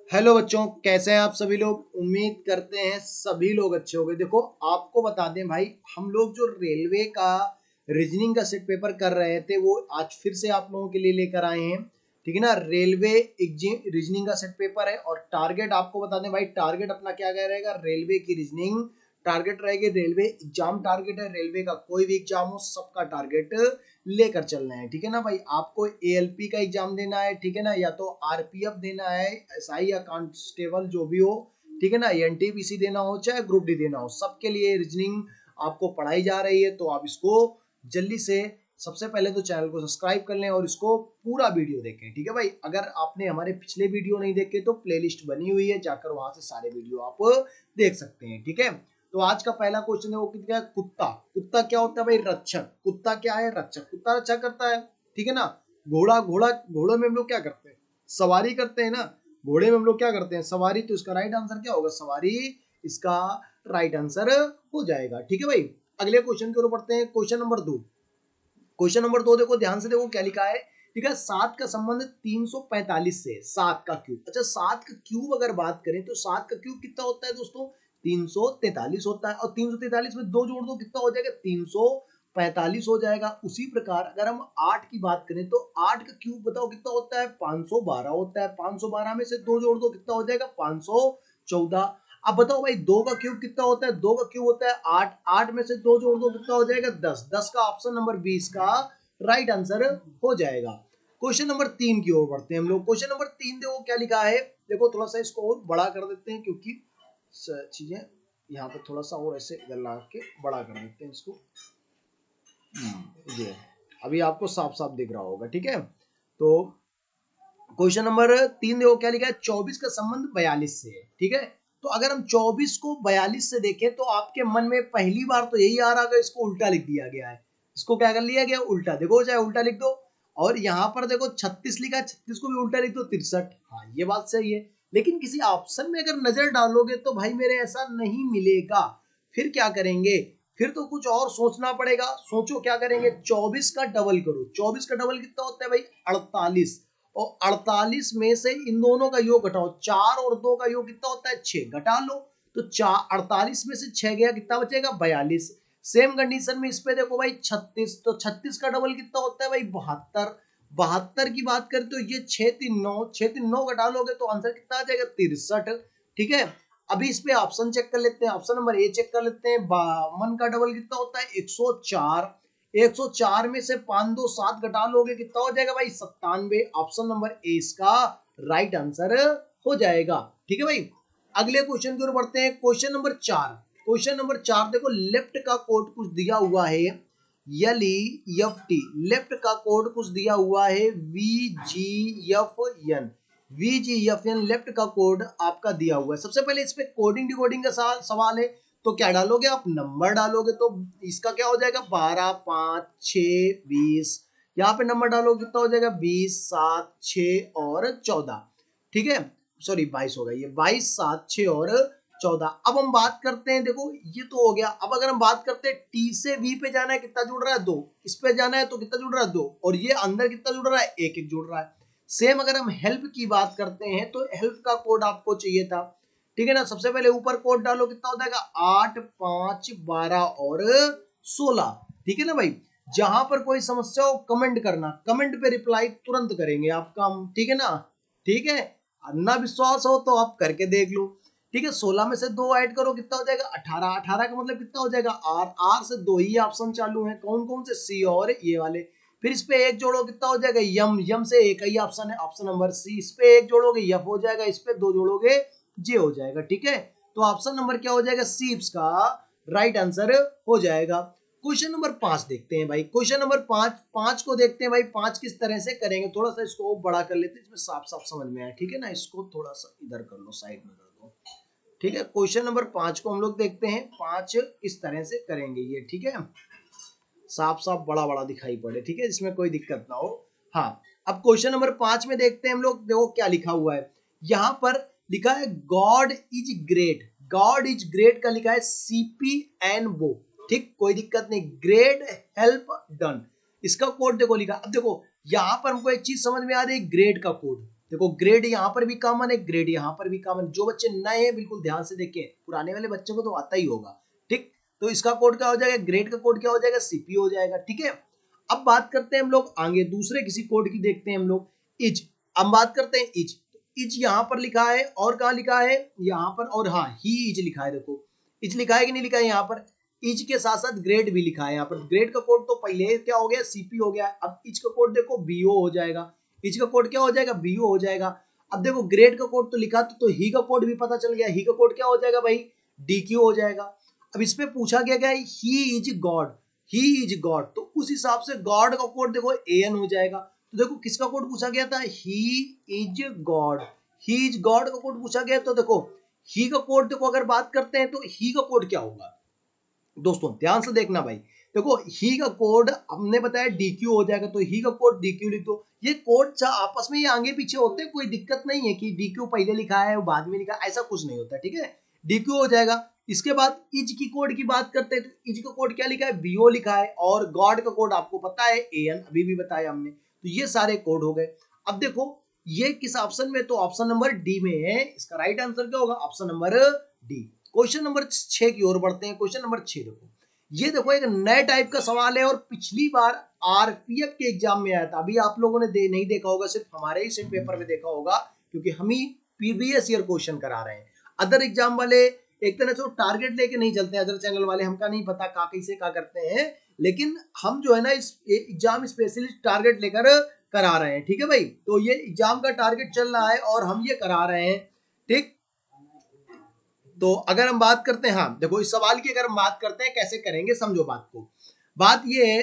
Hello बच्चों, कैसे हैं आप सभी लोग। उम्मीद करते हैं सभी लोग अच्छे होंगे। देखो, आपको बता दें भाई, हम लोग जो रेलवे का रीजनिंग का सेट पेपर कर रहे थे वो आज फिर से आप लोगों के लिए लेकर आए हैं। ठीक है ना। रेलवे रीजनिंग का सेट पेपर है और टारगेट आपको बता दें भाई, टारगेट अपना क्या क्या रहेगा। रेलवे की रीजनिंग टारगेट रहेगी, रेलवे एग्जाम टारगेट है, रेलवे का कोई भी एग्जाम हो सबका टारगेट लेकर चलना है। ठीक है ना भाई, आपको एएलपी का एग्जाम देना है, ठीक है ना, या तो आरपीएफ देना है, एसआई या कांस्टेबल जो भी हो, ठीक है ना, एनटीपीसी देना हो चाहे ग्रुप डी देना हो, सबके लिए रीजनिंग आपको पढ़ाई जा रही है। तो आप इसको जल्दी से सबसे पहले तो चैनल को सब्सक्राइब कर लें और इसको पूरा वीडियो देखें। ठीक है भाई, अगर आपने हमारे पिछले वीडियो नहीं देखे तो प्लेलिस्ट बनी हुई है, जाकर वहां से सारे वीडियो आप देख सकते हैं। ठीक है, तो आज का पहला क्वेश्चन है वो कितना है, कुत्ता। कुत्ता क्या होता है भाई, रक्षक। कुत्ता क्या है, रक्षक। कुत्ता रक्षा करता है। ठीक है ना। घोड़ा घोड़ा घोड़ों में हम लोग क्या करते हैं, सवारी करते हैं ना। घोड़े में हम लोग क्या करते हैं, सवारी। तो इसका राइट आंसर क्या होगा, सवारी इसका राइट आंसर हो जाएगा। ठीक है भाई, अगले क्वेश्चन की ओर बढ़ते हैं। Question number 2। क्वेश्चन नंबर 2 देखो ध्यान से, देखो क्या लिखा है। ठीक है, 7 का संबंध 345 से, 7 का क्यूब। अच्छा, 7 का क्यूब अगर बात करें तो 7 का क्यूब कितना होता है दोस्तों, 343 होता है। और 343 में 2 जोड़ दो कितना हो जाएगा, 345 हो जाएगा। उसी प्रकार अगर हम 8 की बात करें तो 8 का क्यूब बताओ कितना होता है, 512 होता है। 512 में से 2 जोड़ दो कितना हो जाएगा, 514। अब बताओ भाई, 2 का क्यूब कितना होता है, 2 का क्यूब होता है 8। 8 में से 2 जोड़ दो कितना हो जाएगा, 10। 10 का ऑप्शन नंबर 20 का राइट आंसर हो जाएगा। क्वेश्चन नंबर 3 की ओर बढ़ते हैं हम लोग। क्वेश्चन नंबर 3 देखो क्या लिखा है। देखो थोड़ा सा इसको और बड़ा कर देते हैं, क्योंकि चीजें यहाँ पे थोड़ा सा और ऐसे इधर ला के बड़ा कर देते हैं इसको। ये अभी आपको साफ साफ दिख रहा होगा। ठीक है, तो क्वेश्चन नंबर 3 देखो क्या लिखा है, 24 का संबंध 42 से है। ठीक है, तो अगर हम 24 को 42 से देखें तो आपके मन में पहली बार तो यही आ रहा है, इसको उल्टा लिख दिया गया है। इसको क्या कर लिया गया, उल्टा। देखो चाहे उल्टा लिख दो, और यहाँ पर देखो 36 लिखा है, 36 को भी उल्टा लिख दो 63। हाँ, ये बात सही है। लेकिन किसी ऑप्शन में अगर नजर डालोगे तो भाई मेरे ऐसा नहीं मिलेगा। फिर क्या करेंगे, फिर तो कुछ और सोचना पड़ेगा। सोचो क्या करेंगे, 24 का डबल करो। 24 का डबल कितना होता है भाई, 48। और 48 में से इन दोनों का योग घटाओ, 4 और 2 का योग कितना होता है, 6। घटा लो तो 48 में से 6 गया, कितना बचेगा, 42। सेम कंडीशन में इस पे देखो भाई 36, तो 36 का डबल कितना होता है भाई, 72। 72 की बात करें तो ये 6 3 9, 6 3 9 घटा लोगे तो आंसर कितना आ जाएगा, 63। ठीक है, अभी इस पे ऑप्शन चेक कर लेते हैं। ऑप्शन नंबर ए चेक कर लेते हैं। 52 का डबल कितना होता है, 104। 104 में से 5 2 7 घटा लोगे कितना हो जाएगा भाई, 97। ऑप्शन नंबर ए इसका राइट आंसर हो जाएगा। ठीक है भाई, अगले क्वेश्चन की ओर बढ़ते हैं। Question number 4। क्वेश्चन नंबर 4 देखो, लेफ्ट का कोड कुछ दिया हुआ है, LEFT। लेफ्ट का कोड कुछ दिया हुआ है, VGFN। VGFN लेफ्ट का कोड आपका दिया हुआ है। सबसे पहले इस पे कोडिंग डिकोडिंग का सवाल है, तो क्या डालोगे आप, नंबर डालोगे। तो इसका क्या हो जाएगा, 12 5 6 20। यहाँ पे नंबर डालोगे कितना हो जाएगा, 20 7 6 और 14। ठीक है, सॉरी 22 होगा ये, 22 7 6 और 14। अब हम बात करते हैं, देखो ये तो हो गया। अब अगर हम बात करते हैं टी से वी पे जाना है, कितना जुड़ रहा है, 2। इस पे जाना है तो कितना जुड़ रहा है, 2। और ये अंदर कितना जुड़ रहा है, 1 1 जुड़ रहा है। सेम अगर हम हेल्प की बात करते हैं तो हेल्प का कोड आपको चाहिए था। ठीक है ना, सबसे पहले ऊपर कोड डालो, कितना हो जाएगा, 8 5 12 और 16। ठीक है ना भाई, जहां पर कोई समस्या हो कमेंट करना, कमेंट पे रिप्लाई तुरंत करेंगे आपका हम। ठीक है ना। ठीक है, अन्ना विश्वास हो तो आप करके देख लो। ठीक है, 16 में से 2 ऐड करो कितना हो जाएगा, 18। 18 का मतलब कितना हो जाएगा, आर। आर से 2 ही ऑप्शन चालू है, कौन कौन से, सी और ये वाले। फिर इस पे 1 जोड़ो कितना हो जाएगा, यम। यम से एक ही ऑप्शन है, ऑप्शन नंबर सी। इस पे 1 जोड़ोगे यफ हो जाएगा, इस पे 2 जोड़ोगे जे हो जाएगा। ठीक है, तो ऑप्शन नंबर क्या हो जाएगा, सी इसका राइट आंसर हो जाएगा। क्वेश्चन नंबर 5 देखते हैं भाई। क्वेश्चन नंबर 5, 5 को देखते हैं भाई, 5 किस तरह से करेंगे। थोड़ा सा इसको बड़ा कर लेते हैं, इसमें साफ साफ समझ में आए। ठीक है ना, इसको थोड़ा सा इधर कर लो, साइड में कर दो। ठीक है, क्वेश्चन नंबर 5 को हम लोग देखते हैं। 5 इस तरह से करेंगे ये। ठीक है, साफ साफ बड़ा बड़ा दिखाई पड़े, ठीक है, इसमें कोई दिक्कत ना हो। हाँ, अब क्वेश्चन नंबर 5 में देखते हैं हम लोग। देखो क्या लिखा हुआ है, यहां पर लिखा है God is great. God is great का लिखा है CPN वो। ठीक, कोई दिक्कत नहीं, ग्रेट हेल्प डन। इसका कोड देखो लिखा। अब देखो यहां पर हमको एक चीज समझ में आ रही है, ग्रेड का कोड। देखो ग्रेड यहाँ पर भी कॉमन है, ग्रेड यहाँ पर भी कॉमन। जो बच्चे नए हैं बिल्कुल ध्यान से देखें, पुराने वाले बच्चों को तो आता ही होगा। ठीक, तो इसका कोड क्या हो जाएगा, ग्रेड का कोड क्या हो जाएगा, सीपी हो जाएगा। ठीक है, अब बात करते हैं हम लोग आगे दूसरे किसी कोड की, देखते हैं हम लोग इज। अब बात करते हैं इज, इज यहाँ पर लिखा है और कहाँ लिखा है, यहाँ पर, और हाँ ही इज लिखा है। देखो इज लिखा है कि नहीं लिखा है, यहाँ पर इज के साथ साथ ग्रेड भी लिखा है। यहाँ पर ग्रेड का कोड तो पहले क्या हो गया, सीपी हो गया। अब इज का कोड देखो बीओ हो जाएगा, इज का कोड क्या हो जाएगा, बीओ हो जाएगा। अब देखो ग्रेड का कोड तो लिखा तो ही का कोड भी पता चल गया, ही का कोड क्या हो जाएगा भाई, डीक्यू हो जाएगा। अब इसमें पूछा गया क्या, he is God, he is God, तो उस हिसाब से गॉड का कोड देखो एन हो जाएगा। तो देखो किसका कोड पूछा गया था, he is God, he is God का कोड पूछा गया। तो देखो ही का कोड देखो अगर बात करते हैं तो ही का कोड क्या होगा दोस्तों, ध्यान से देखना भाई। देखो ही का कोड हमने बताया डीक्यू हो जाएगा, तो ही का कोड डीक्यू लिख दो। ये कोड आपस में ये आगे पीछे होते हैं, कोई दिक्कत नहीं है कि डीक्यू पहले लिखा है बाद में लिखा है, ऐसा कुछ नहीं होता। ठीक है, डीक्यू हो जाएगा। इसके बाद इज की कोड की बात करते हैं तो इज का कोड क्या लिखा है, बीओ लिखा है, और गॉड का कोड आपको पता है एन, अभी भी बताया हमने। तो ये सारे कोड हो गए। अब देखो ये किस ऑप्शन में, तो ऑप्शन नंबर डी में है। इसका राइट आंसर क्या होगा, option number D. Question number 6 की ओर बढ़ते हैं। क्वेश्चन नंबर 6 देखो, ये देखो एक नए टाइप का सवाल है और पिछली बार आरपीएफ के एग्जाम में आया था। अभी आप लोगों ने नहीं देखा होगा, सिर्फ हमारे ही सेम पेपर में देखा होगा, क्योंकि हम ही प्रीवियस ईयर क्वेश्चन करा रहे हैं। अदर एग्जाम वाले एक तरह से टारगेट लेके नहीं चलते हैं, अदर चैनल वाले, हमका नहीं पता का कैसे का करते हैं, लेकिन हम जो है ना इस एग्जाम स्पेशलिस्ट टारगेट लेकर करा रहे हैं। ठीक है भाई, तो ये एग्जाम का टारगेट चल रहा है और हम ये करा रहे हैं। ठीक, तो अगर हम बात करते हैं, हाँ देखो इस सवाल की अगर हम बात करते हैं कैसे करेंगे, समझो बात को। बात ये है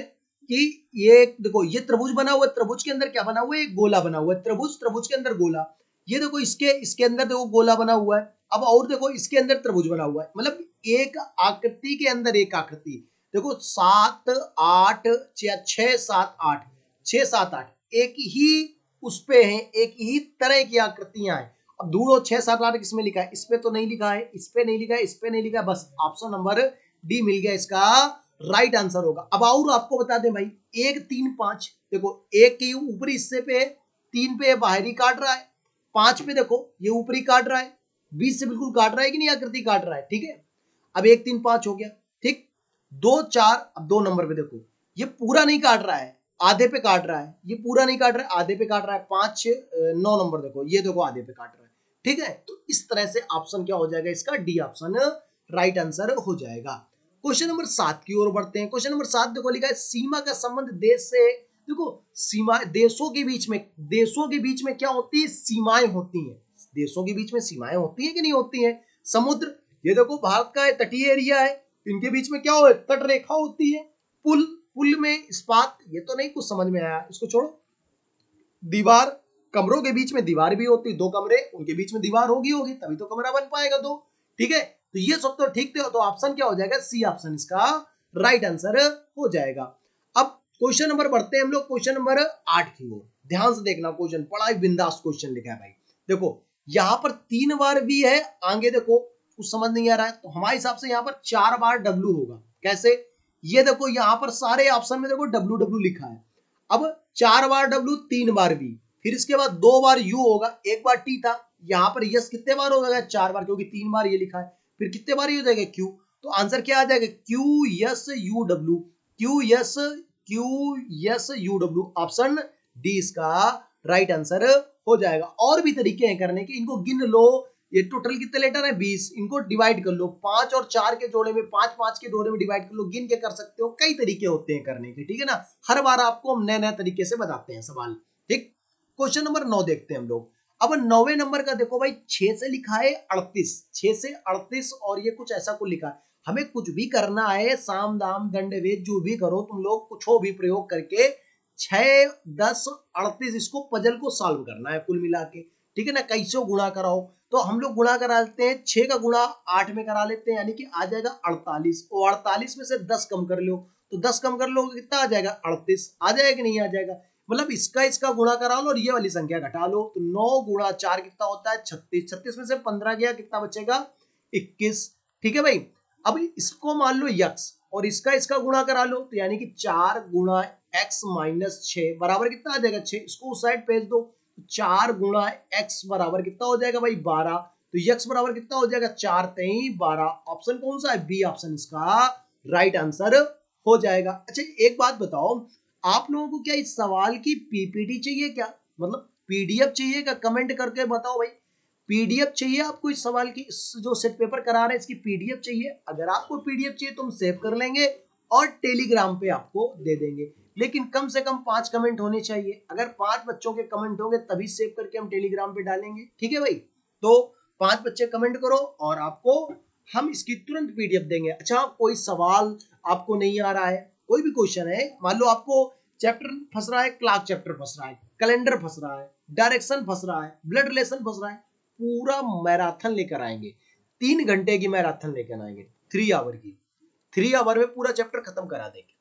कि ये देखो ये त्रिभुज बना हुआ है, त्रिभुज के अंदर क्या बना हुआ है, एक गोला बना हुआ है। त्रिभुज, त्रिभुज के अंदर गोला। ये देखो इसके अंदर देखो गोला बना हुआ है। अब और देखो इसके अंदर त्रिभुज बना हुआ है, मतलब एक आकृति के अंदर एक आकृति। देखो 7 8 6 7 8 6 7 8 एक ही उस पे है, एक ही तरह की आकृतियां हैं। अब ढूंढो 6 7 8 किसमें लिखा है, इस पे तो नहीं लिखा है, इस पे नहीं लिखा है, इस पे नहीं लिखा है, बस ऑप्शन नंबर डी मिल गया, इसका राइट आंसर होगा। अब और आपको बता दें भाई, 1 3 5 देखो, एक के ऊपरी हिस्से पे 3 पे बाहरी काट रहा है, 5 पे देखो ये ऊपरी काट रहा है, 20 से बिल्कुल काट रहा है कि नहीं, आकृति काट रहा है। ठीक है, अब 1 3 5 हो गया। ठीक, 2 4, अब 2 नंबर पे देखो ये पूरा नहीं काट रहा है, आधे पे काट रहा है, ये पूरा नहीं काट रहा है, आधे पे काट रहा है। 5 9 नंबर देखो, ये देखो आधे पे काट रहा है। ठीक है, तो इस तरह से ऑप्शन क्या हो जाएगा, इसका डी ऑप्शन राइट आंसर हो जाएगा। क्वेश्चन नंबर 7 की ओर बढ़ते हैं। क्वेश्चन नंबर 7 देखो लिखा है, सीमा का संबंध देश से, देखो सीमा देशों के बीच में, देशों के बीच में क्या होती है, सीमाएं होती हैं। देशों के बीच में सीमाएं होती हैं कि नहीं होती हैं। समुद्र, ये देखो भारत का तटीय एरिया है, इनके बीच में क्या हो, तट रेखा होती है। पुल, पुल में इस्पात, ये तो नहीं कुछ समझ में आया, इसको छोड़ो। दीवार, कमरों के बीच में दीवार भी होती है, 2 कमरे उनके बीच में दीवार होगी होगी तभी तो कमरा बन पाएगा 2। ठीक है, तो ये सब तो ठीक थे, तो ऑप्शन क्या हो जाएगा, सी ऑप्शन इसका राइट आंसर हो जाएगा। अब क्वेश्चन नंबर बढ़ते हैं हम लोग, क्वेश्चन नंबर 8 की ओर। ध्यान से देखना, क्वेश्चन बड़ा ही बिंदास क्वेश्चन लिखा है भाई। देखो यहाँ पर 3 बार भी है, आगे देखो कुछ समझ नहीं आ रहा है, तो हमारे हिसाब से यहाँ पर 4 बार डब्ल्यू होगा। कैसे, ये देखो यहाँ पर सारे ऑप्शन में देखो डब्ल्यू डब्ल्यू लिखा है। अब 4 बार डब्ल्यू, 3 बार बी, फिर इसके बाद 2 बार यू होगा, 1 बार टी था। यहाँ पर यस कितने बार हो जाएगा, 4 बार, क्योंकि 3 बार ये लिखा है। फिर कितने बार ये हो जाएगा, क्यू, तो आंसर क्या आ जाएगा, Q yes U W, Q yes U W, option D इसका राइट आंसर हो जाएगा। और भी तरीके हैं करने के, इनको गिन लो, ये टोटल कितने लेटर है 20, इनको डिवाइड कर लो, 5 और 4 के जोड़े में, 5 5 के जोड़े में डिवाइड कर लो, गिन के कर सकते हो। कई तरीके होते हैं करने के, ठीक है ना, हर बार आपको हम नए नए तरीके से बताते हैं सवाल। ठीक, क्वेश्चन नंबर 9 देखते हैं हम लोग। अब 9वें नंबर का देखो भाई, 6 से लिखा है 38, 6 से 38, और ये कुछ ऐसा कुछ लिखा है। हमें कुछ भी करना है, साम दाम दंड भेद जो भी करो तुम लोग, कुछ भी प्रयोग करके 6 10 38 इसको पजल को सॉल्व करना है कुल मिला के। ठीक है ना, कैसे गुणा कराओ, तो हम लोग गुणा करा लेते हैं, 6 का गुणा 8 में करा लेते हैं, यानी कि आ जाएगा 48, और 48 में से 10 कम कर लो, तो 10 कम कर लो कितना आ जाएगा, 38 आ जाएगा कि नहीं आ जाएगा। मतलब इसका गुणा करा लो और ये वाली संख्या घटा लो, तो 9 गुणा 4 कितना होता है, 36, 36 में से 15 गया, कितना बचेगा, 21। ठीक है भाई, अब इसको मान लो यक्स, और इसका गुणा करा लो, तो यानी कि 4 गुणा x माइनस 6 बराबर कितना आ जाएगा, 6, इसको उस साइड भेज दो, 4 गुणा x बराबर कितना हो जाएगा भाई 12। तो x बराबर कितना हो जाएगा 4 3 12। ऑप्शन कौन सा है बी ऑप्शन इसका राइट आंसर हो जाएगा। अच्छा एक बात बताओ, आप लोगों को क्या इस सवाल की पीपीटी चाहिए क्या, मतलब पीडीएफ चाहिए क्या, कमेंट करके बताओ भाई। पीडीएफ चाहिए आपको इस सवाल की, जो सेट पेपर करा रहे हैं इसकी पीडीएफ चाहिए। अगर आपको पीडीएफ चाहिए तो हम सेव कर लेंगे और टेलीग्राम पे आपको दे देंगे, लेकिन कम से कम 5 कमेंट होने चाहिए। अगर 5 बच्चों के कमेंट होंगे तभी सेव करके हम टेलीग्राम पे डालेंगे, ठीक है भाई। तो 5 बच्चे कमेंट करो और आपको हम इसकी तुरंत पीडीएफ देंगे। अच्छा कोई सवाल आपको नहीं आ रहा है, कोई भी क्वेश्चन है, मान लो आपको चैप्टर फंस रहा है, क्लास चैप्टर फंस रहा है, कैलेंडर फंस रहा है, डायरेक्शन फंस रहा है, ब्लड रिलेशन फंस रहा है, पूरा मैराथन लेकर आएंगे। 3 घंटे की मैराथन लेकर आएंगे, 3 आवर की। 3 आवर में पूरा चैप्टर खत्म करा देंगे।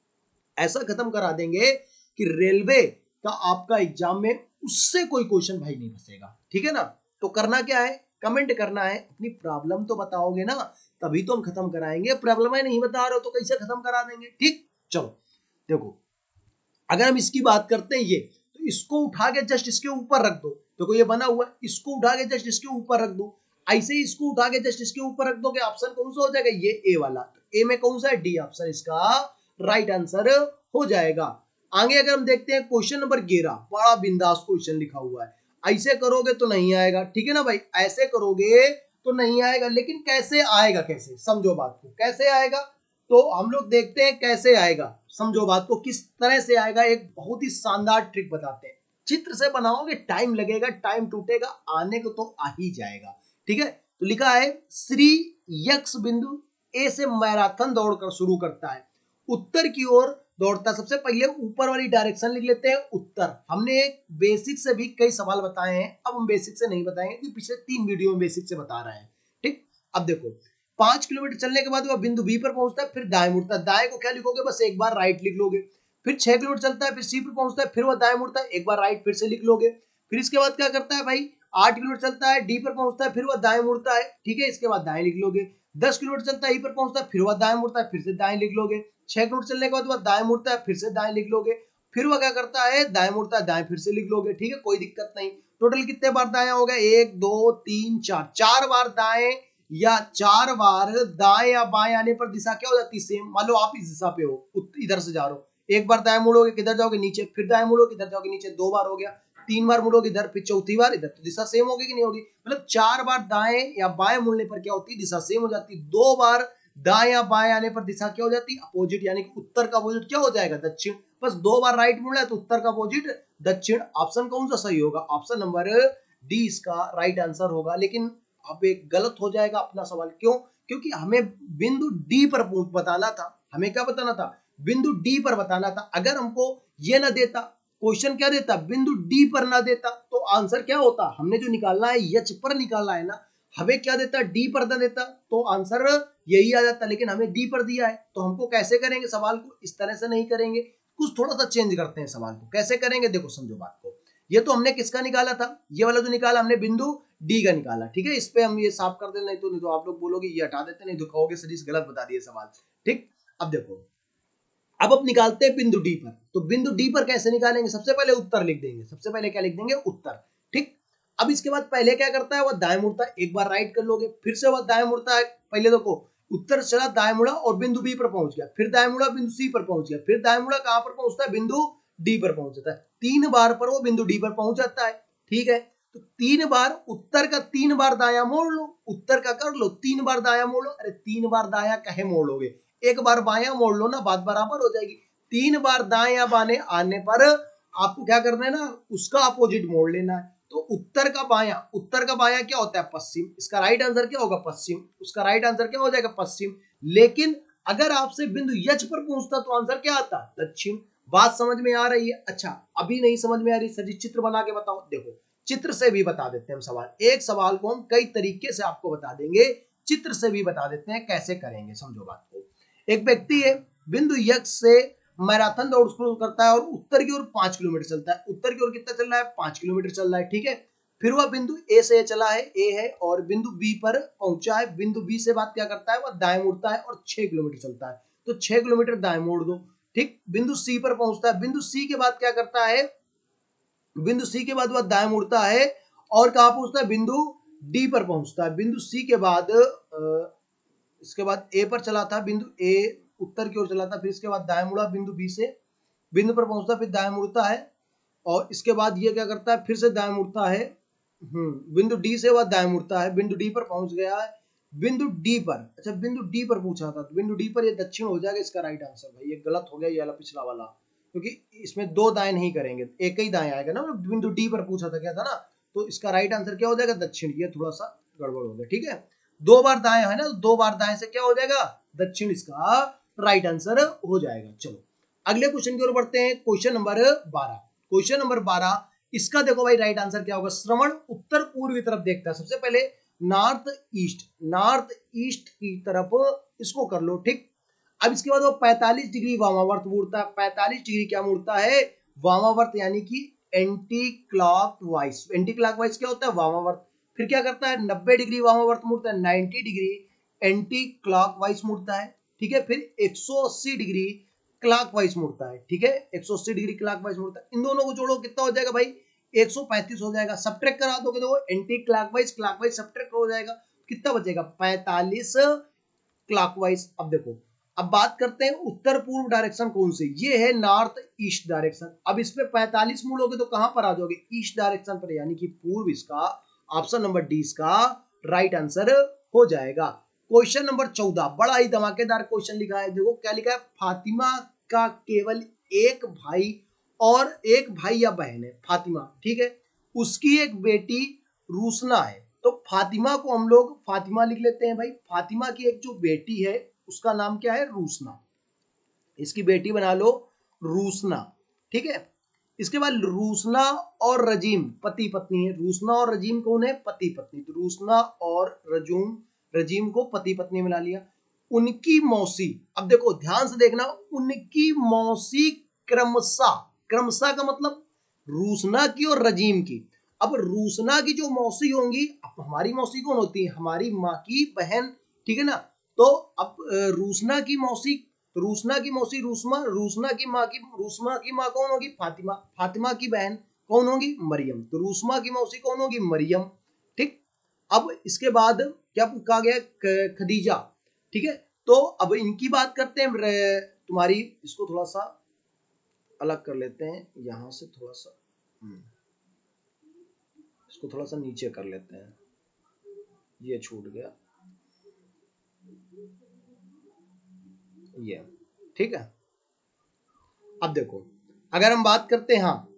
ऐसा खत्म करा देंगे कि रेलवे का आपका एग्जाम में उससे कोई क्वेश्चन भाई नहीं फंसेगा, ठीक है ना। तो करना क्या है, कमेंट करना है, अपनी प्रॉब्लम तो बताओगे ना, तभी तो हम खत्म कराएंगे। प्रॉब्लम है नहीं बता रहे हो तो कैसे खत्म करा देंगे, ठीक। चलो देखो, अगर हम इसकी बात करते हैं ये, तो इसको उठा के जस्ट इसके ऊपर रख दो। देखो ये बना हुआ है, इसको उठा के जस्ट इसके ऊपर रख दो। ऐसे ही इसको उठा के जस्ट इसके ऊपर रख दोगे, ऑप्शन कौन सा हो जाएगा, ये ए वाला। तो ए में कौन सा है, डी ऑप्शन इसका राइट आंसर हो जाएगा। आगे अगर हम देखते हैं क्वेश्चन नंबर 11, बड़ा बिंदास क्वेश्चन लिखा हुआ है। ऐसे करोगे तो नहीं आएगा, ठीक है ना भाई, ऐसे करोगे तो नहीं आएगा। लेकिन कैसे आएगा, कैसे समझो बात को, कैसे आएगा तो हम लोग देखते हैं कैसे आएगा। समझो बात को किस तरह से आएगा, एक बहुत ही शानदार ट्रिक बताते हैं। चित्र से बनाओगे टाइम लगेगा, टाइम टूटेगा, आने को तो आ ही जाएगा, ठीक है। तो लिखा है श्री यक्ष बिंदु ए से मैराथन दौड़ कर शुरू करता है, उत्तर की ओर दौड़ता। सबसे पहले ऊपर वाली डायरेक्शन लिख लेते हैं उत्तर। हमने एक बेसिक से भी कई सवाल बताए हैं, अब हम बेसिक से नहीं बताएंगे क्योंकि पिछले 3 वीडियो में बेसिक से बता रहे हैं, ठीक। अब देखो 5 किलोमीटर चलने के बाद वह बिंदु बी पर पहुंचता है, फिर दाएं मुड़ता है। दाएं को क्या लिखोगे, बस एक बार राइट लिख लोगे। फिर 6 किलोमीटर चलता है, फिर सी पर पहुंचता है, फिर वह दाएं मुड़ता है, एक बार राइट फिर से लिख लोगे। फिर इसके बाद क्या करता है भाई, 8 किलोमीटर चलता है, डी पर पहुंचता है, फिर वह दाएं मुड़ता है, ठीक है, इसके बाद दाएं लिख लोगे। 10 किलोमीटर चलता है, ई पर पहुंचता है, फिर वह दाएं मुड़ता है, फिर से दाएं लिख लोगे। 6 किलोमीटर चलने के बाद वह दाएं मुड़ता है, फिर से दाएं लिख लोगे। फिर वह क्या करता है, दाएं मुड़ता है, दाएं फिर से लिख लोगे, ठीक है, कोई दिक्कत नहीं। टोटल कितने बार दाएं हो गए, 1 2 3 4, 4 बार दाएं या 4 बार दाएं या बाएं आने पर दिशा क्या हो जाती है, सेम। मान लो आप इस दिशा पे हो, इधर से जा रहे हो, एक बार दाएं मुड़ोगे किधर जाओगे, नीचे, फिर दाएं मुड़ोगे किधर जाओगे, नीचे, 2 बार हो गया। 3 बार मुड़ोगे इधर, फिर चौथी बार इधर, तो दिशा सेम होगी कि नहीं होगी। मतलब 4 बार दाएं या बाएं मुड़ने पर क्या होती है, दिशा सेम हो जाती है। 2 बार दाएं या बाएं आने पर दिशा क्या हो जाती है, अपोजिट, यानी कि उत्तर का अपोजिट क्या हो जाएगा, दक्षिण। बस 2 बार राइट मुड़ा है तो उत्तर का अपोजिट दक्षिण। ऑप्शन कौन सा सही होगा, ऑप्शन नंबर डी इसका राइट आंसर होगा। लेकिन अब एक गलत हो जाएगा अपना सवाल, क्यों, क्योंकि हमें बिंदु डी पर बताना था। हमें क्या बताना था, बिंदु डी पर बताना था। अगर हमको ये ना देता, क्वेश्चन क्या देता, बिंदु डी पर ना देता, तो आंसर क्या होता, हमने जो निकालना है यच पर निकालना है ना, हमें क्या देता, डी पर ना देता तो आंसर यही आ जाता। लेकिन हमें डी पर दिया है, तो हमको कैसे करेंगे सवाल को, इस तरह से नहीं करेंगे, कुछ थोड़ा सा चेंज करते हैं सवाल को। कैसे करेंगे, देखो समझो बात को। ये तो हमने किसका निकाला था, ये वाला जो निकाला हमने बिंदु डी का निकाला, ठीक है। इस पे हम ये साफ कर दें, नहीं तो आप लोग बोलोगे ये हटा देते, नहीं तो कहोगे सर गलत बता दिए सवाल, ठीक। अब देखो, अब निकालते हैं बिंदु डी पर। तो बिंदु डी पर कैसे निकालेंगे, सबसे पहले उत्तर लिख देंगे। सबसे पहले क्या लिख देंगे, उत्तर, ठीक। अब इसके बाद पहले क्या करता है, वह दाएं मुड़ता है, एक बार राइट कर लोगे, फिर से वह दाएं मुड़ता है। पहले देखो उत्तर चला, दाएं मुड़ा और बिंदु बी पर पहुंच गया, फिर दाएं मुड़ा बिंदु सी पर पहुंच गया, फिर दाएं मुड़ा कहां पर पहुंचता है, बिंदु डी पर पहुंच जाता है। 3 बार पर वो बिंदु डी पर पहुंच जाता है, ठीक है। तो 3 बार उत्तर का 3 बार दाया मोड़ लो, उत्तर का कर लो 3 बार दाया मोड़ लो। अरे 3 बार दाया कहे मोड़ लोगे, एक बार बाया मोड़ लो ना, बात बराबर हो जाएगी। 3 बार दाएं या बाएं आने पर आपको क्या करना है ना, उसका अपोजिट मोड़ लेना है। तो उत्तर का बाया, उत्तर का बाया क्या होता है, पश्चिम। इसका राइट आंसर क्या होगा, पश्चिम। उसका राइट आंसर क्या हो जाएगा, पश्चिम। लेकिन अगर आपसे बिंदु यच पर पूछता तो आंसर क्या आता, दक्षिण। बात समझ में आ रही है। अच्छा अभी नहीं समझ में आ रही सर जी, चित्र बना के बताओ। देखो चित्र से भी बता देते हैं हम सवाल, एक सवाल को हम कई तरीके से आपको बता देंगे, चित्र से भी बता देते हैं कैसे करेंगे। समझो बात को, एक व्यक्ति है, बिंदु यक्ष से मैराथन दौड़ शुरू करता है और उत्तर की ओर 5 किलोमीटर चलता है। उत्तर की ओर कितना चल रहा है, 5 किलोमीटर चल रहा है, ठीक है। फिर वह बिंदु ए से चला है, ए है, और बिंदु बी पर पहुंचा है। बिंदु बी से बात क्या करता है, वह दाएं मुड़ता है और 6 किलोमीटर चलता है। तो 6 किलोमीटर दाएं मोड़ दो, ठीक। बिंदु सी पर पहुंचता है, बिंदु सी के बाद क्या करता है, बिंदु सी के बाद वह दाएं मुड़ता है और कहाँ पहुंचता है, बिंदु डी पर पहुंचता है। बिंदु सी के बाद इसके बाद ए पर चला था, बिंदु ए उत्तर की ओर चला था, फिर इसके बाद दाएं मुड़ा बिंदु बी से, बिंदु पर पहुंचता, फिर दाएं मुड़ता है और इसके बाद ये क्या करता है, फिर से दाएं मुड़ता है, बिंदु डी से वह दाएं मुड़ता है, बिंदु डी पर पहुंच गया है, बिंदु डी पर, अच्छा बिंदु डी पर पूछा था, तो बिंदु डी पर ये दक्षिण हो जाएगा इसका राइट आंसर। भाई ये गलत हो गया ये वाला पिछला वाला, क्योंकि इसमें दो दाएं नहीं करेंगे, एक ही दाएं आएगा ना, बिंदु डी पर पूछा था क्या था ना, तो इसका राइट आंसर क्या हो जाएगा, दक्षिण। ये थोड़ा सा गड़बड़ हो गया, ठीक है, दो बार दाएं है ना, दो बार दाएं से क्या हो जाएगा, दक्षिण इसका राइट आंसर हो जाएगा। चलो अगले क्वेश्चन की ओर बढ़ते हैं, क्वेश्चन नंबर 12। क्वेश्चन नंबर 12 इसका देखो भाई राइट आंसर क्या होगा, श्रवण उत्तर पूर्व की तरफ देखता है, सबसे पहले नॉर्थ ईस्ट की तरफ इसको कर लो, ठीक। अब इसके बाद वो 45 डिग्री वामावर्त मुड़ता है, 45 डिग्री क्या मुड़ता है, वामावर्त, यानी कि एंटी क्लॉकवाइज। एंटी क्लॉकवाइज क्या होता है, वामावर्त। फिर क्या करता है, 90 डिग्री वामावर्त मुड़ता है, 90 डिग्री एंटी क्लॉकवाइज मुड़ता है, ठीक है। फिर 180 डिग्री क्लॉकवाइज मुड़ता है, ठीक है, 180 डिग्री क्लॉकवाइज मुड़ता है। इन दोनों को जोड़ो कितना हो जाएगा भाई, 135 हो जाएगा। सब्ट्रैक्ट करा दोगे तो एंटी क्लॉकवाइज क्लॉकवाइज सब्ट्रैक्ट हो जाएगा, कितना बचेगा, 45 क्लॉकवाइज। अब देखो, अब बात करते हैं उत्तर पूर्व डायरेक्शन कौन सी, ये है नॉर्थ ईस्ट डायरेक्शन। अब इसमें 45 मुड़ोगे तो कहां पर आ जाओगे, ईस्ट डायरेक्शन पर, यानी कि पूर्व। इसका ऑप्शन नंबर डी इसका राइट आंसर हो जाएगा। क्वेश्चन नंबर 14 बड़ा ही धमाकेदार क्वेश्चन लिखा है, देखो क्या लिखा है, फातिमा का केवल एक भाई या बहन है, फातिमा, ठीक है, उसकी एक बेटी रूसना है। तो फातिमा को हम लोग फातिमा लिख लेते हैं भाई, फातिमा की एक जो बेटी है उसका नाम क्या है, रूसना, इसकी बेटी बना लो रूसना, ठीक है। इसके बाद रूसना और रजीम पति पत्नी है, रूसना और रजीम कौन है, पति पत्नी, तो रूसना और रजीम को पति पत्नी मिला लिया। उनकी मौसी, अब देखो ध्यान से देखना, उनकी मौसी क्रमशः, क्रमशः का मतलब रूसना की और रजीम की। अब रूसना की जो मौसी होंगी, अब हमारी मौसी कौन होती है, हमारी माँ की बहन, ठीक है ना। तो अब रूसना की मौसी, तो रूसना की मौसी रूसना की माँ कौन होगी, फातिमा, फातिमा की बहन कौन होगी, मरियम, तो रूसमा की मौसी कौन होगी, मरियम, ठीक। अब इसके बाद क्या कहा गया, खदीजा, ठीक है। तो अब इनकी बात करते हैं, तुम्हारी इसको थोड़ा सा अलग कर लेते हैं, यहां से थोड़ा सा इसको थोड़ा सा नीचे कर लेते हैं, ये छूट गया, ये, ठीक है। अब देखो अगर हम बात करते हैं, हाँ,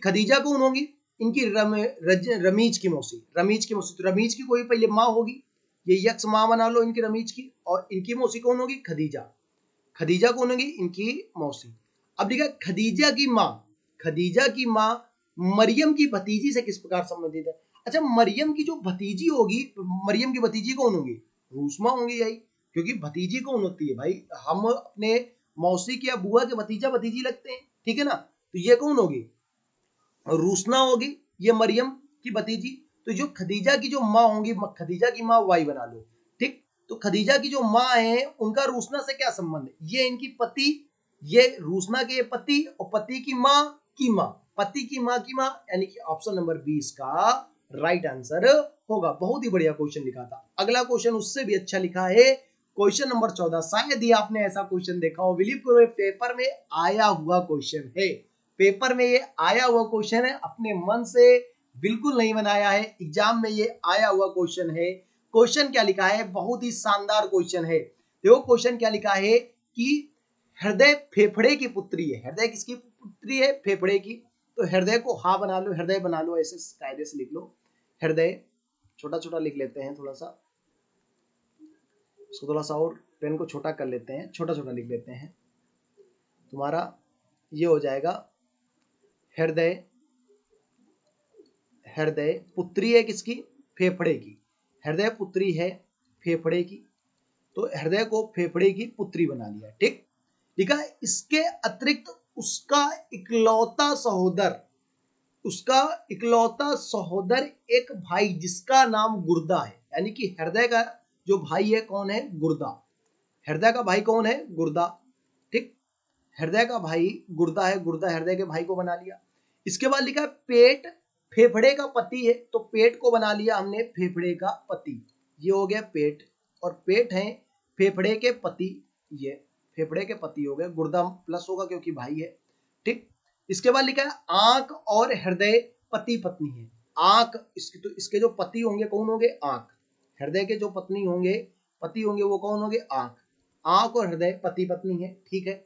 खदीजा कौन होगी, इनकी रमीज की मौसी, तो रमीज की कोई पहले माँ होगी, ये यक्स माँ बना लो इनकी रमीज की, और इनकी मौसी कौन होगी, खदीजा कौन होगी, इनकी मौसी। अब देखा खदीजा की माँ मरियम की भतीजी से किस प्रकार संबंधित है। अच्छा, मरियम की जो भतीजी होगी, मरियम की भतीजी कौन होगी, रूसमा होंगी यही, क्योंकि भतीजी कौन होती है भाई, हम अपने मौसी की या बुआ के भतीजा भतीजी लगते हैं, ठीक है ना, तो ये कौन होगी, रूसना होगी, ये मरियम की भतीजी। तो जो खदीजा की जो माँ होंगी, खदीजा की माँ वाई बना लो, ठीक। तो खदीजा की जो माँ है उनका रूसना से क्या संबंध है, ये इनकी पति, ये रूसना के पति, और पति की माँ की माँ, पति की माँ की माँ, यानी कि ऑप्शन नंबर 20 का राइट आंसर होगा। बहुत ही बढ़िया क्वेश्चन लिखा था। अगला क्वेश्चन उससे भी अच्छा लिखा है, क्वेश्चन नंबर 14, शायद ही आपने ऐसा क्वेश्चन देखा हो, बिलीव करो पेपर में आया हुआ क्वेश्चन है, पेपर में ये आया हुआ क्वेश्चन है, अपने मन से बिल्कुल नहीं बनाया है, एग्जाम में ये आया हुआ क्वेश्चन है। क्वेश्चन क्या लिखा है, बहुत ही शानदार क्वेश्चन है। देखो क्वेश्चन क्या लिखा है कि हृदय फेफड़े की पुत्री है, हृदय किसकी पुत्री है, फेफड़े की। तो हृदय को हा बना लो, हृदय बना लो, ऐसे कायदे से लिख लो, हृदय छोटा छोटा लिख लेते हैं, थोड़ा सा इसको थोड़ा सा और पेन को छोटा कर लेते हैं, छोटा छोटा लिख लेते हैं, तुम्हारा ये हो जाएगा हृदय, हृदय पुत्री है किसकी, फेफड़े की, हृदय पुत्री है फेफड़े की, तो हृदय को फेफड़े की पुत्री बना लिया, ठीक। लिखा है इसके अतिरिक्त उसका इकलौता सहोदर एक भाई जिसका नाम गुर्दा है, यानी कि हृदय का जो भाई है कौन है, गुर्दा, हृदय का भाई कौन है, गुर्दा, ठीक। हृदय का भाई गुर्दा है, गुर्दा हृदय के भाई को बना लिया। इसके बाद लिखा है पेट फेफड़े का पति है, तो पेट को बना लिया हमने फेफड़े का पति, ये हो गया पेट, और पेट है फेफड़े के पति, ये फेफड़े के पति हो गए, गुर्दा प्लस होगा क्योंकि भाई है, ठीक। इसके बाद लिखा है आंख और हृदय पति पत्नी है। आंख इसके, तो इसके जो पति होंगे कौन होंगे, आंख। हृदय के जो पत्नी होंगे, पति होंगे, वो कौन होंगे, आंख। आंख और हृदय पति पत्नी है, ठीक है।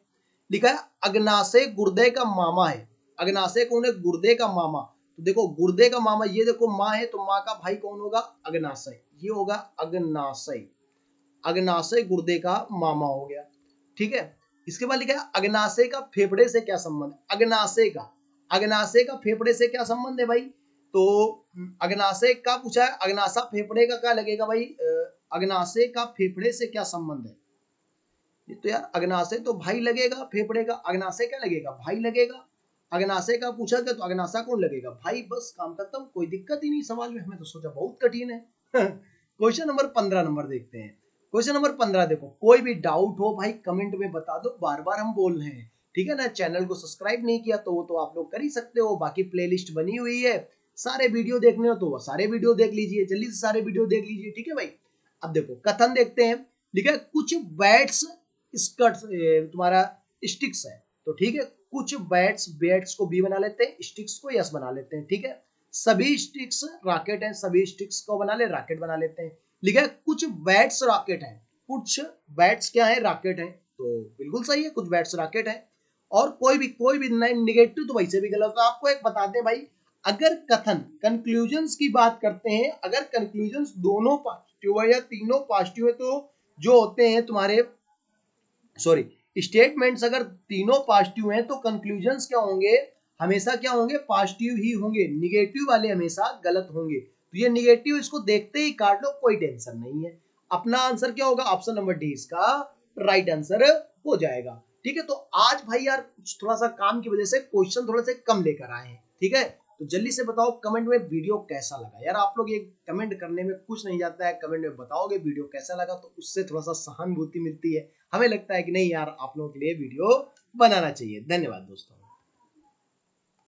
लिखा है अग्नाशय गुर्दे का मामा है। अग्नाशय कौन है, गुर्दे का मामा। तो देखो गुर्दे का मामा, ये देखो माँ है, तो माँ का भाई कौन होगा, अग्नाशय, ये होगा अग्नाशय। अग्नाशय गुर्दे का मामा हो गया, ठीक है। इसके बाद लिखा है अग्नाशय का फेफड़े से क्या संबंध। अग्नाशय का फेफड़े से क्या संबंध है भाई, तो अग्नाशय का पूछा है, अग्नाशय फेफड़े का क्या लगेगा भाई, अग्नाशय का फेफड़े से क्या संबंध है, तो यार अग्नाशय तो भाई लगेगा, फेफड़े का अग्नाशय क्या लगेगा, भाई लगेगा। अग्नाशय का पूछा गया तो अग्नाशय कौन लगेगा, भाई, बस काम खत्म, कोई दिक्कत ही नहीं सवाल में। हमें तो सोचा बहुत कठिन है। क्वेश्चन नंबर 15 नंबर देखते हैं। क्वेश्चन नंबर 15 देखो, कोई भी डाउट हो भाई कमेंट में बता दो, बार बार हम बोल रहे हैं, ठीक है ना। चैनल को सब्सक्राइब नहीं किया तो वो तो आप लोग कर ही सकते हो, बाकी प्लेलिस्ट बनी हुई है, सारे वीडियो देखने हो तो वो सारे वीडियो देख लीजिए, जल्दी से सारे वीडियो देख लीजिए, ठीक है भाई। अब देखो कथन देखते हैं। लिखा है कुछ बैट्स स्कर्ट्स तुम्हारा स्टिक्स है, तो ठीक है, कुछ बैट्स को बी बना लेते हैं, स्टिक्स को यस बना लेते हैं, ठीक है। सभी स्टिक्स रॉकेट हैं, सभी स्टिक्स को बना ले रॉकेट बना लेते हैं। लिखा है कुछ बैट्स रॉकेट है, कुछ बैट्स क्या है, रॉकेट है, तो बिल्कुल सही है, कुछ बैट्स रॉकेट है। और कोई भी निगेटिव तो वैसे भी गलत है। आपको एक बताते हैं भाई, अगर कथन कंक्लूजन्स की बात करते हैं, अगर कंक्लूजन्स दोनों पॉजिटिव है या तीनों पॉजिटिव है, तो जो होते हैं तुम्हारे सॉरी स्टेटमेंट्स अगर तीनों पॉजिटिव हैं तो कंक्लूजन्स क्या होंगे, हमेशा क्या होंगे, पॉजिटिव ही होंगे। निगेटिव वाले हमेशा गलत होंगे, तो ये निगेटिव इसको देखते ही काट लो, कोई टेंशन नहीं है। अपना आंसर क्या होगा, ऑप्शन नंबर डी इसका राइट आंसर हो जाएगा, ठीक है। तो आज भाई यार थोड़ा सा काम की वजह से क्वेश्चन थोड़े से कम लेकर आए हैं, ठीक है। तो जल्दी से बताओ कमेंट में वीडियो कैसा लगा। यार आप लोग ये कमेंट करने में कुछ नहीं जाता है, कमेंट में बताओगे वीडियो कैसा लगा, तो उससे थोड़ा सा सहानुभूति मिलती है, हमें लगता है कि नहीं यार आप लोगों के लिए वीडियो बनाना चाहिए। धन्यवाद दोस्तों।